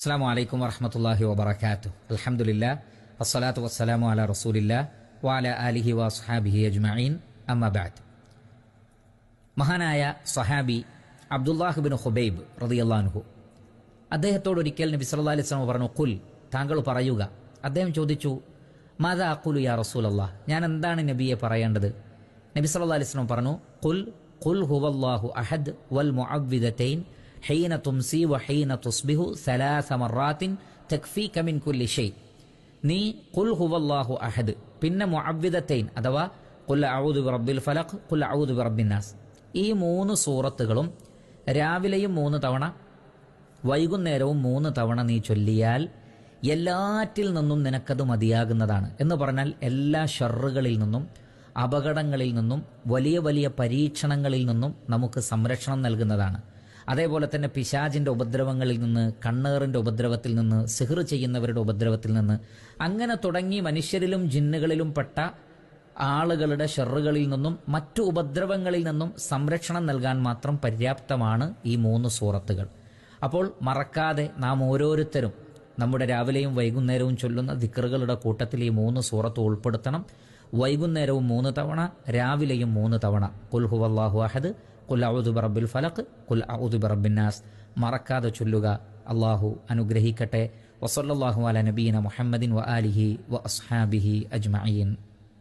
അസ്സലാമു അലൈക്കും വറഹ്മത്തുള്ളാഹി വബറകാതുഹു. അൽഹംദുലില്ലാഹ് വസ്സലാത്തു വസ്സലാമു അലാ റസൂലില്ലാഹ് വഅലാ ആലിഹി വഅസ്ഹാബിഹി അജ്മഈൻ. അമ്മാ ബഅദ്. മഹാനായ സ്വഹാബി അബ്ദുല്ലാഹ് ഇബ്നു ഖുബൈബ് റളിയല്ലാഹു അൻഹു അദ്ദേഹത്തോട് ഒരിക്കൽ നബി സല്ലല്ലാഹു അലൈഹി വസല്ലം പറഞ്ഞു, ഖുൽ, താങ്കൾ പറയുക. അദ്ദേഹം ചോദിച്ചു, മാദാ അഖുലു യാ റസൂലല്ലാഹ്, ഞാൻ എന്താണ് നബിയെ പറയേണ്ടത്? നബി സല്ലല്ലാഹു അലൈഹി വസല്ലം പറഞ്ഞു, ഖുൽ ഖുൽ ഹുവല്ലാഹു അഹദ് വൽ മുഅവ്വിദതൈൻ ഹീന തുംസി വഹീന തുസ്ബിഹു സലാസ മറാത്തിൻ തക്ഫീക മിൻ കുല്ലി ഷൈ. നീ ഖുൽ ഹുവല്ലാഹു അഹദ്, പിന്നെ മുഅവ്വിദതൈൻ അഥവാ ഖുൽ അഊദു ബിറബ്ബിൽ ഫലഖ്, ഖുൽ അഊദു ബിറബ്ബിൻ നാസ്, ഈ 3 സൂറത്തുകളും രാവിലെയും 3 തവണ വൈകുന്നേരവും 3 തവണ നീ ചൊല്ലിയാൽ എല്ലാറ്റിൽ നിന്നും നിനക്കത് മതിയാകുന്നതാണ്. എന്ന് പറഞ്ഞാൽ എല്ലാ ഷർറുകളിൽ നിന്നും, അപകടങ്ങളിൽ നിന്നും, വലിയ വലിയ പരീക്ഷണങ്ങളിൽ നിന്നും നമുക്ക് സംരക്ഷണം നൽകുന്നതാണ്. അതേപോലെ തന്നെ പിശാചിൻ്റെ ഉപദ്രവങ്ങളിൽ നിന്ന്, കണ്ണേറിൻ്റെ ഉപദ്രവത്തിൽ നിന്ന്, സിഹ്ർ ചെയ്യുന്നവരുടെ ഉപദ്രവത്തിൽ നിന്ന്, അങ്ങനെ തുടങ്ങി മനുഷ്യരിലും ജിന്നുകളിലും പെട്ട ആളുകളുടെ ഷർറുകളിൽ നിന്നും മറ്റു ഉപദ്രവങ്ങളിൽ നിന്നും സംരക്ഷണം നൽകാൻ മാത്രം പര്യാപ്തമാണ് ഈ 3 സൂറത്തുകൾ. അപ്പോൾ മറക്കാതെ നാം ഓരോരുത്തരും നമ്മുടെ രാവിലെയും വൈകുന്നേരവും ചൊല്ലുന്ന ദിക്റുകളുടെ കൂട്ടത്തിൽ ഈ 3 സൂറത്ത് ഉൾപ്പെടുത്തണം. വൈകുന്നേരവും 3 തവണ, രാവിലെയും 3 തവണ ഖുൽ ഹുവല്ലാഹു അഹദ്, ഖുൽ അഊദു ബിറബ്ബിൽ ഫലഖ്, ഖുൽ അഊദു ബിറബ്ബിൻ നാസ് മറക്കാതെ ചൊല്ലുക. അല്ലാഹു അനുഗ്രഹിക്കട്ടെ. വസല്ലല്ലാഹു അലാ നബീന മുഹമ്മദിൻ വആലിഹി വഅസ്ഹാബിഹി അജ്മഈൻ.